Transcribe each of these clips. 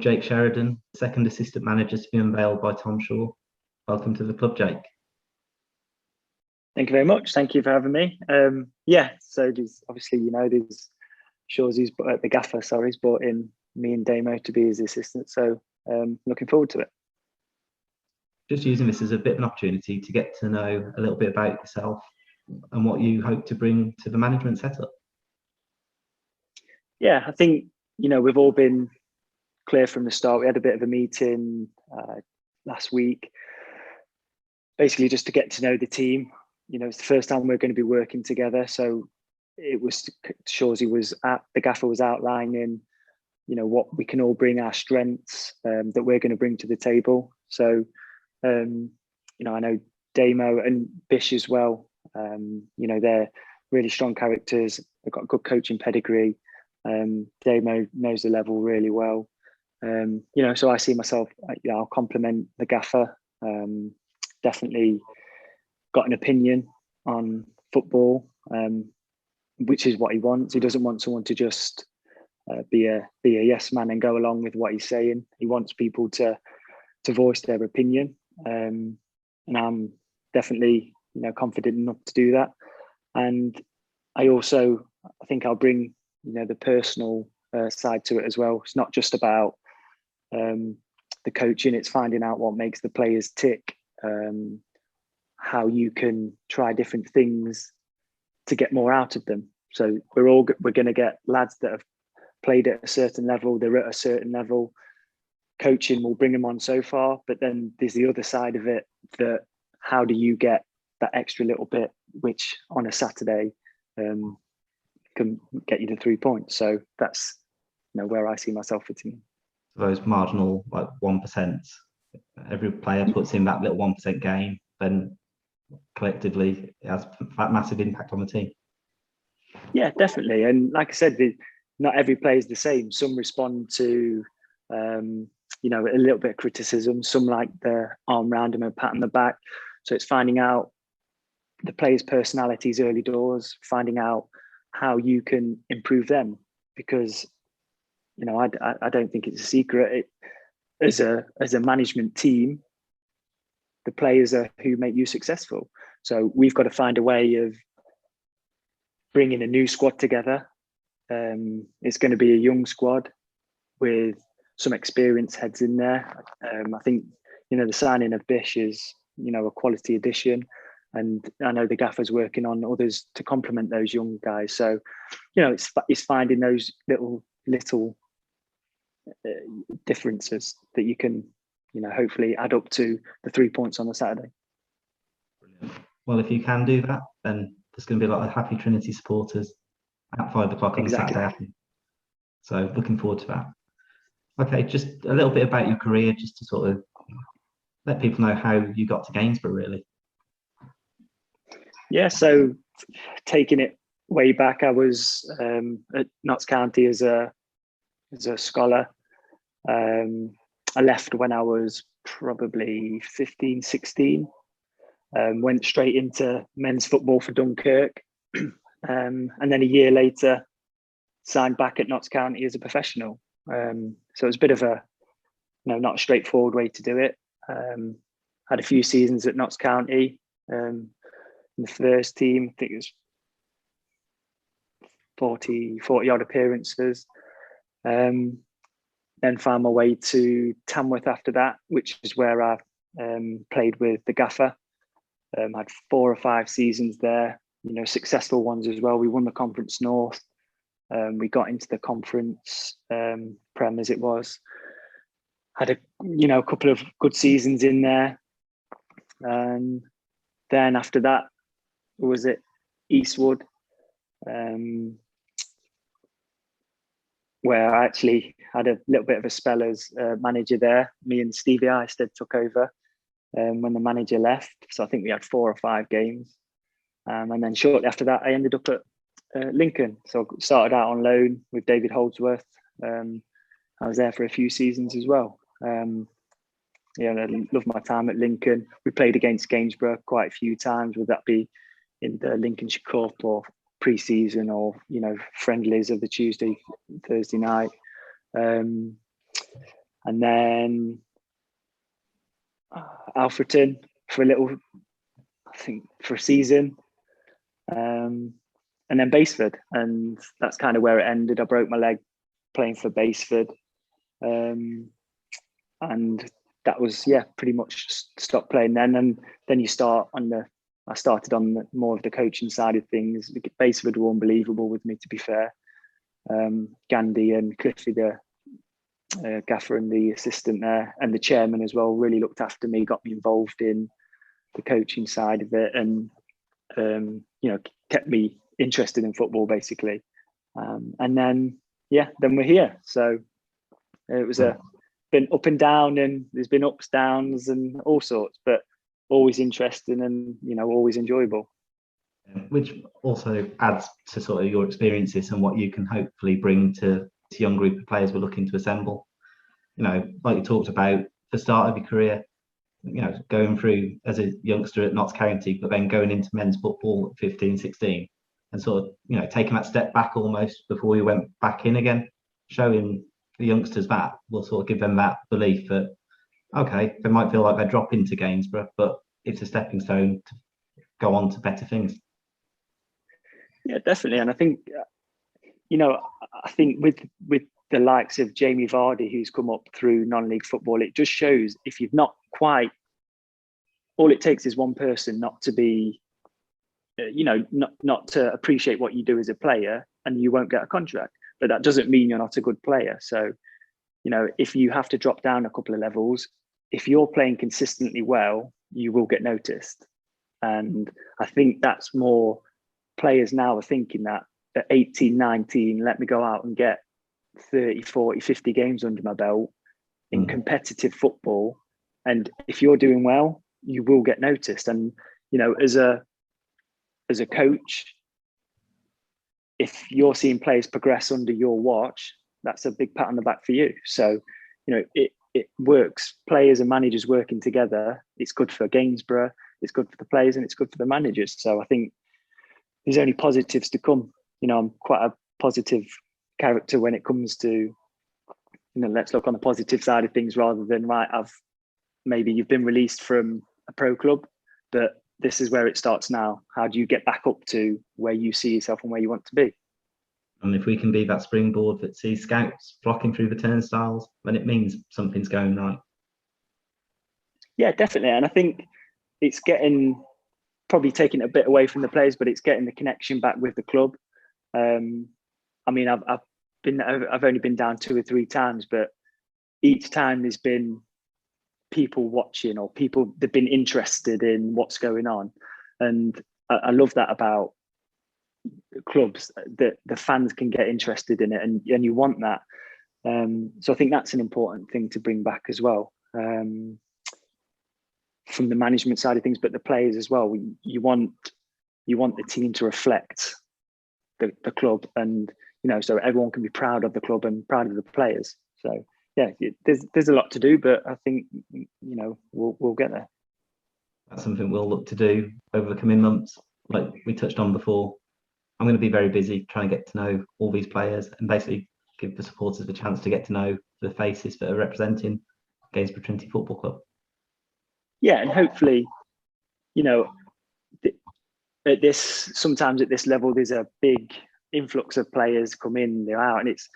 Jake Sheridan, second assistant manager to be unveiled by Tom Shaw. Welcome to the club, Jake. Thank you very much. Thank you for having me. So there's obviously, there's Shaw's the gaffer, he's brought in me and Damo to be his assistant. So looking forward to it. Just using this as a bit of an opportunity to get to know a little bit about yourself and what you hope to bring to the management setup. Yeah, I think, we've all been clear from the start. We had a bit of a meeting last week, basically just to get to know the team. It's the first time we're going to be working together. So it was, the gaffer was outlining, what we can all bring, our strengths that we're going to bring to the table. So, I know Damo and Bish as well, they're really strong characters. They've got a good coaching pedigree. Damo knows the level really well. So I see myself, I'll compliment the gaffer. Definitely got an opinion on football, which is what he wants. He doesn't want someone to just be a yes man and go along with what he's saying. He wants people to voice their opinion, and I'm definitely confident enough to do that. And I think I'll bring the personal side to it as well. It's not just about the coaching; it's finding out what makes the players tick. How you can try different things to get more out of them. So we're going to get lads that have played at a certain level. They're at a certain level. Coaching will bring them on so far, but then there's the other side of it, that how do you get that extra little bit, which on a Saturday can get you to 3 points. So that's where I see myself fitting in. Those marginal 1%, every player puts in that little 1% gain, then collectively it has that massive impact on the team. Yeah, definitely. And like I said, not every player is the same. Some respond to a little bit of criticism, some like the arm round them and pat on the back. So it's finding out the players' personalities early doors, finding out how you can improve them, because I don't think it's a secret. As a management team, the players are who make you successful. So we've got to find a way of bringing a new squad together. It's going to be a young squad with some experienced heads in there. I think, the signing of Bish is, a quality addition. And I know the gaffer's working on others to complement those young guys. So, it's finding those little differences that you can, hopefully add up to the 3 points on the Saturday. Brilliant. Well, if you can do that, then there's going to be a lot of happy Trinity supporters at 5 o'clock on Saturday. So looking forward to that. Okay, just a little bit about your career, just to sort of let people know how you got to Gainsborough, really. Yeah, so taking it way back, I was at Notts County as a scholar. I left when I was probably 15, 16. Went straight into men's football for Dunkirk. And then a year later, signed back at Notts County as a professional. So it was a bit of a, not a straightforward way to do it. Had a few seasons at Notts County. In the first team, I think it was 40 odd appearances. Then found my way to Tamworth after that, which is where I played with the gaffer. Had 4 or 5 seasons there, successful ones as well. We won the Conference North. We got into the Conference Prem as it was. Had a couple of good seasons in there. Then after that, was it Eastwood, where I actually had a little bit of a spell as manager there. Me and Stevie Eystead took over when the manager left. So I think we had 4 or 5 games. And then shortly after that, I ended up at Lincoln. So I started out on loan with David Holdsworth. I was there for a few seasons as well. I loved my time at Lincoln. We played against Gainsborough quite a few times, would that be in the Lincolnshire Cup or pre-season or, friendlies of the Tuesday, Thursday night. and then Alfreton for a little, I think for a season, and then Baseford, and that's kind of where it ended. I broke my leg playing for Baseford, and that was pretty much stopped playing then. And then you start I started on more of the coaching side of things. Baseford were unbelievable with me, to be fair. Gandhi and Cliffy, the gaffer and the assistant there, and the chairman as well, really looked after me, got me involved in the coaching side of it, and kept me interested in football basically. And then we're here. So it was been up and down, and there's been ups, downs, and all sorts, but always interesting and always enjoyable. Which also adds to sort of your experiences and what you can hopefully bring to this young group of players we're looking to assemble. Like you talked about the start of your career, going through as a youngster at Notts County, but then going into men's football at 15, 16, and sort of, taking that step back almost before you went back in again, showing the youngsters that will sort of give them that belief that, okay, they might feel like they drop into Gainsborough, but it's a stepping stone to go on to better things. Yeah, definitely. And I think, I think with the likes of Jamie Vardy, who's come up through non-league football, it just shows if you've not quite, all it takes is one person not to be, not to appreciate what you do as a player, and you won't get a contract. But that doesn't mean you're not a good player. So, if you have to drop down a couple of levels, if you're playing consistently well, you will get noticed. And I think that's more players now are thinking that at 18, 19, let me go out and get 30, 40, 50 games under my belt in competitive football. And if you're doing well, you will get noticed. And, as a coach, if you're seeing players progress under your watch, that's a big pat on the back for you. So, it works. Players and managers working together. It's good for Gainsborough. It's good for the players, and it's good for the managers. So I think there's only positives to come. I'm quite a positive character when it comes to, let's look on the positive side of things rather than, right, maybe you've been released from a pro club, but this is where it starts now. How do you get back up to where you see yourself and where you want to be? And if we can be that springboard that sees scouts flocking through the turnstiles, then it means something's going right. Yeah, definitely. And I think it's probably taking a bit away from the players, but it's getting the connection back with the club. I mean, I've only been down 2 or 3 times, but each time there's been people watching, or people that've been interested in what's going on. And I love that about clubs, that the fans can get interested in it, and you want that. So I think that's an important thing to bring back as well, from the management side of things, but the players as well. You want the team to reflect the club, and so everyone can be proud of the club and proud of the players. So there's a lot to do, but I think we'll get there. That's something we'll look to do over the coming months. Like we touched on before, I'm going to be very busy trying to get to know all these players and basically give the supporters the chance to get to know the faces that are representing Gainsborough Trinity Football Club. Yeah, and hopefully, sometimes at this level, there's a big influx of players come in, they're out, and it's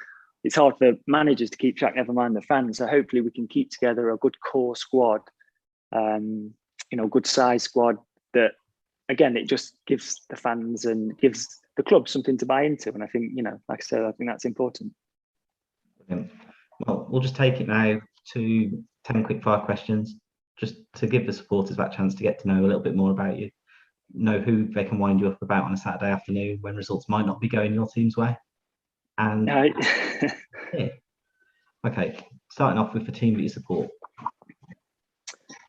hard for managers to keep track, never mind the fans. So hopefully we can keep together a good core squad, good size squad that, again, it just gives the fans and gives the club something to buy into. And I think, like I said, I think that's important. Brilliant. Well, we'll just take it now to 10 quick fire questions, just to give the supporters that chance to get to know a little bit more about you, know who they can wind you up about on a Saturday afternoon when results might not be going your team's way. And okay, starting off with the team that you support.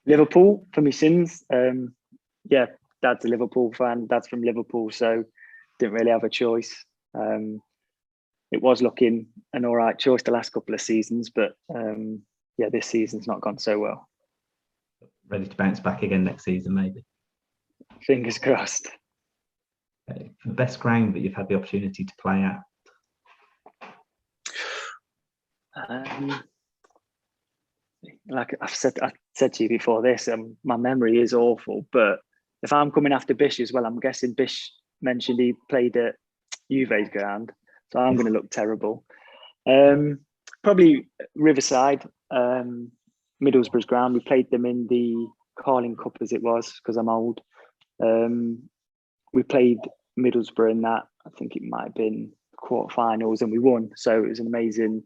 Liverpool for me sins. Dad's a Liverpool fan. Dad's from Liverpool, so didn't really have a choice. It was looking an all right choice the last couple of seasons, but this season's not gone so well. Ready to bounce back again next season, maybe? Fingers crossed. Okay. The best ground that you've had the opportunity to play at? like I said to you before this, my memory is awful. But if I'm coming after Bish as well, I'm guessing Bish mentioned he played at Juve's ground, so I'm going to look terrible. Probably Riverside, Middlesbrough's ground. We played them in the Carling Cup, as it was, because I'm old. We played Middlesbrough in that. I think it might have been quarterfinals, and we won. So it was an amazing,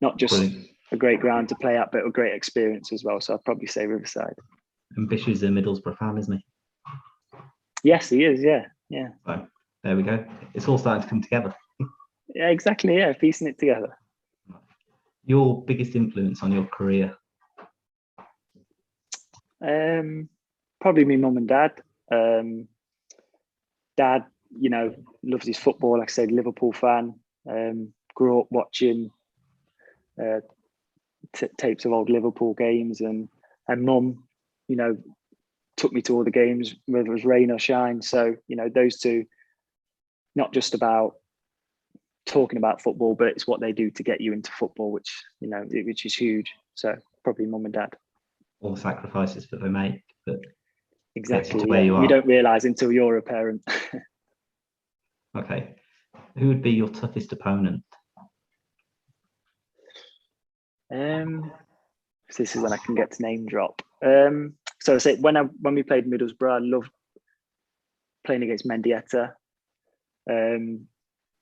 not just Brilliant. a great ground to play at, but a great experience as well. So I'd probably say Riverside. And Bish is a Middlesbrough fan, isn't he? Yes, he is. Yeah, yeah. So there we go. It's all starting to come together. Yeah, exactly. Yeah, piecing it together. Your biggest influence on your career? Probably my mum and dad. Dad, loves his football. Like I said, Liverpool fan. Grew up watching tapes of old Liverpool games, and mum, took me to all the games, whether it was rain or shine. So, those two, not just about talking about football, but it's what they do to get you into football, which is huge. So probably mum and dad. All the sacrifices that they make, but exactly. where you are. You don't realise until you're a parent. Okay. Who would be your toughest opponent? This is when I can get to name drop. So I say when we played Middlesbrough, I loved playing against Mendieta.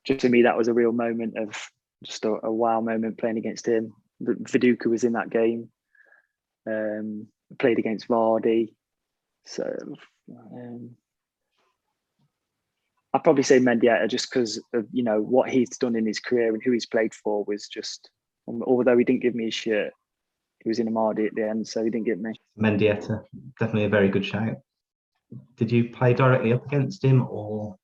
Just for me, that was a real moment of just a wow moment playing against him. Viduka was in that game. Played against Vardy. So I'd probably say Mendieta, just because of what he's done in his career and who he's played for was just. Although he didn't give me his shirt, he was in Amadi at the end, so he didn't get me. Mendieta, definitely a very good shout. Did you play directly up against him, or?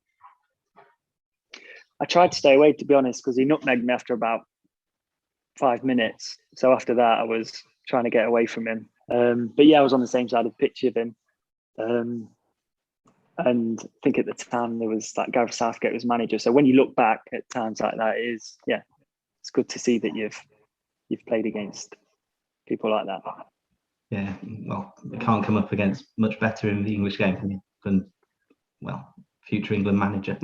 I tried to stay away, to be honest, because he nutmegged me after about 5 minutes. So after that, I was trying to get away from him. But yeah, I was on the same side of the pitch of him. And I think at the time there was that Gareth Southgate was manager. So when you look back at times like that, it's good to see that you've played against people like that. Yeah, well, it can't come up against much better in the English game than future England manager.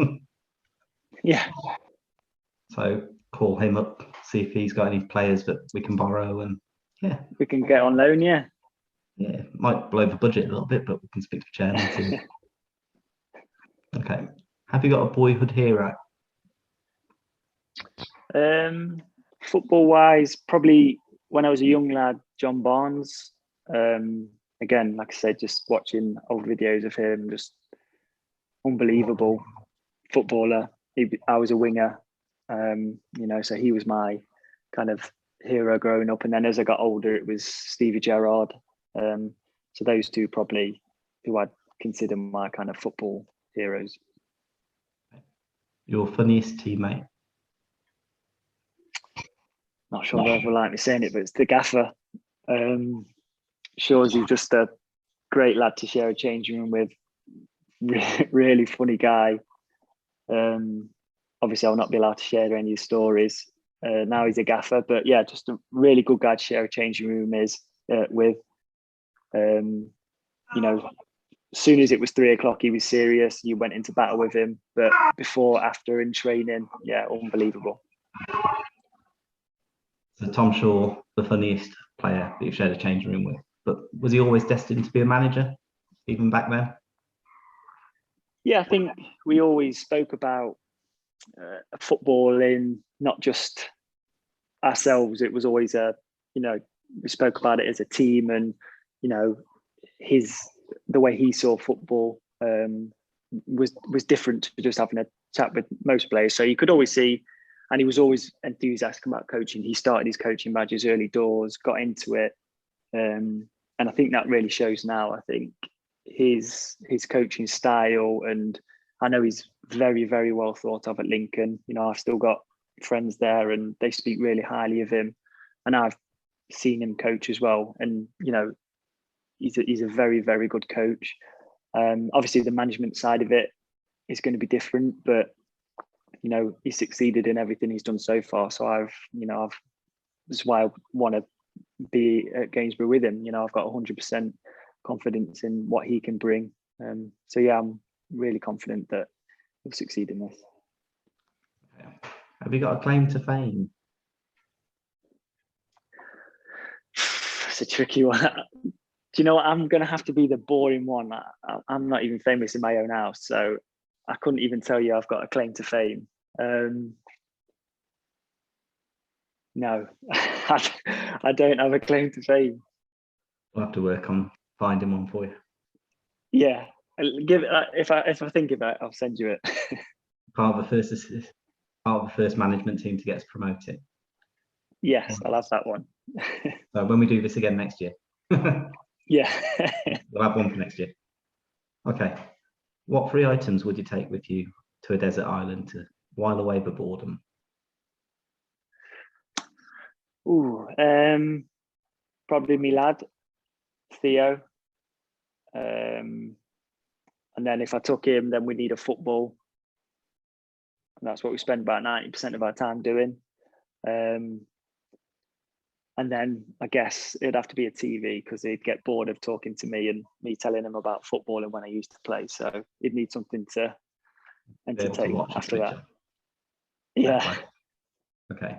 Yeah. So call him up, see if he's got any players that we can borrow, and we can get on loan. Yeah, might blow the budget a little bit, but we can speak to the chairman too. Okay, have you got a boyhood hero? Football wise, probably when I was a young lad, John Barnes. Again, like I said, just watching old videos of him, just unbelievable footballer. I was a winger, so he was my kind of hero growing up. And then as I got older, it was Stevie Gerrard. So those two probably who I'd consider my kind of football heroes. Your funniest teammate? Not sure if I like me saying it, but it's the gaffer. Shows he's just a great lad to share a changing room with. Really funny guy. Obviously, I'll not be allowed to share any of his stories. Now he's a gaffer, but yeah, just a really good guy to share a changing room with. As soon as it was 3 o'clock, he was serious. You went into battle with him, but before, after, in training, unbelievable. So Tom Shaw, the funniest player that you've shared a changing room with, but was he always destined to be a manager, even back then? Yeah, I think we always spoke about football in not just ourselves. It was always we spoke about it as a team, and the way he saw football was different to just having a chat with most players. So you could always see, and he was always enthusiastic about coaching. He started his coaching badges early doors, got into it, and I think that really shows now. I think his coaching style, and I know he's very, very well thought of at Lincoln. I've still got friends there, and they speak really highly of him, and I've seen him coach as well. And he's a very, very good coach. Obviously, the management side of it is going to be different, but he succeeded in everything he's done so far. So that's why I want to be at Gainsborough with him. I've got 100% confidence in what he can bring. So yeah, I'm really confident that he'll succeed in this. Have you got a claim to fame? It's a tricky one. Do you know what? I'm going to have to be the boring one. I'm not even famous in my own house, so I couldn't even tell you I've got a claim to fame. No, I don't have a claim to fame. We'll have to work on finding one for you. Yeah, if I think about it, I'll send you it. Part of the first management team to get us promoted. Yes, I'll have that one. So when we do this again next year. Yeah. We'll have one for next year. Okay. What 3 items would you take with you to a desert island to while away the boredom? Ooh, probably me lad, Theo. And then if I took him, then we need a football. And that's what we spend about 90% of our time doing. And then I guess it'd have to be a TV because he'd get bored of talking to me and me telling him about football and when I used to play. So he'd need something to entertain after that. Yeah. Okay.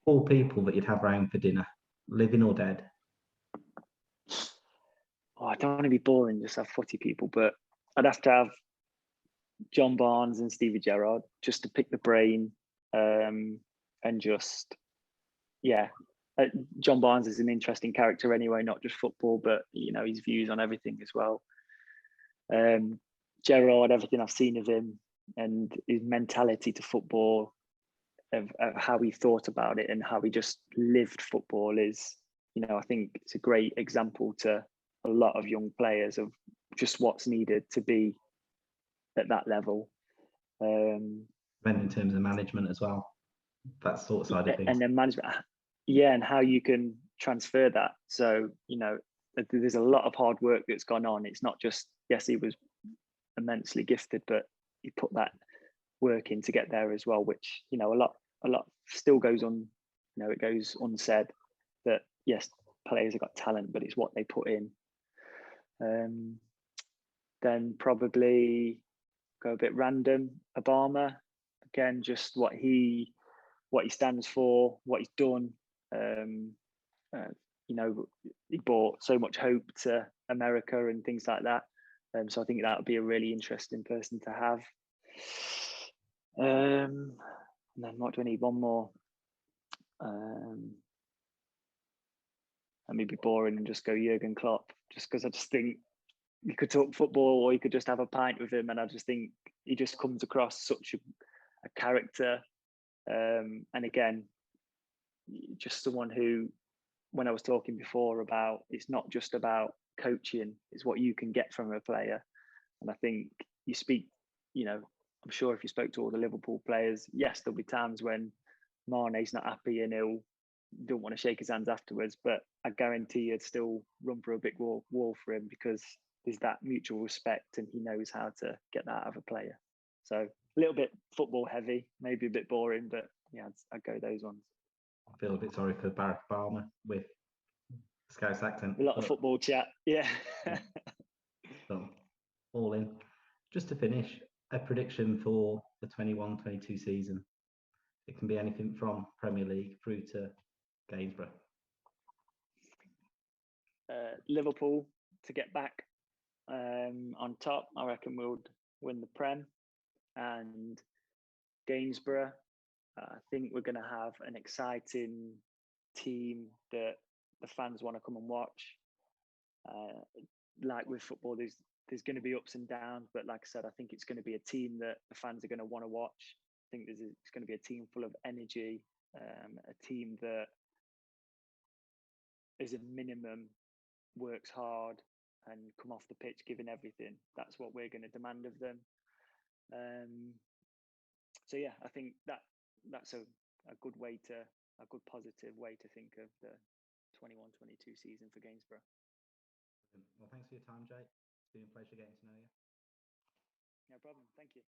4 people that you'd have round for dinner, living or dead? Oh, I don't want to be boring, just have footy people, but I'd have to have John Barnes and Stevie Gerrard just to pick the brain, and just, yeah. John Barnes is an interesting character anyway, not just football, but his views on everything as well. Gerrard, everything I've seen of him and his mentality to football, of how he thought about it and how he just lived football is, I think it's a great example to a lot of young players of just what's needed to be at that level. And in terms of management as well, that sort of side of things. And then management, yeah, and how you can transfer that. So, there's a lot of hard work that's gone on. It's not just, yes, he was immensely gifted, but he put that work in to get there as well, which, a lot still goes on, it goes unsaid that, yes, players have got talent, but it's what they put in. Then probably go a bit random, Obama, again, just what he stands for, what he's done. He brought so much hope to America and things like that. So I think that would be a really interesting person to have. And then what do I need? One more. Let me be boring and just go Jurgen Klopp, just because I just think you could talk football or you could just have a pint with him, and I just think he just comes across such a character. And again, just someone who, when I was talking before about, it's not just about coaching, it's what you can get from a player. And I think you speak, I'm sure if you spoke to all the Liverpool players, yes, there'll be times when Mane's not happy and he'll don't want to shake his hands afterwards, but I guarantee you'd still run for a big wall for him because there's that mutual respect and he knows how to get that out of a player. So a little bit football heavy, maybe a bit boring, but yeah, I'd go those ones. I feel a bit sorry for Barack Obama with Scouse accent. A lot of football chat, yeah. So, all in. Just to finish, a prediction for the 21-22 season. It can be anything from Premier League through to Gainsborough. Liverpool to get back on top. I reckon we'll win the Prem. And Gainsborough, I think we're going to have an exciting team that the fans want to come and watch. Like with football, there's going to be ups and downs, but like I said, I think it's going to be a team that the fans are going to want to watch. I think it's going to be a team full of energy, a team that, as a minimum, works hard and come off the pitch giving everything. That's what we're going to demand of them. So yeah, I think that's a good positive way to think of the 21-22 season for Gainsborough. Well, thanks for your time, Jake. It's been a pleasure getting to know you. No problem. Thank you.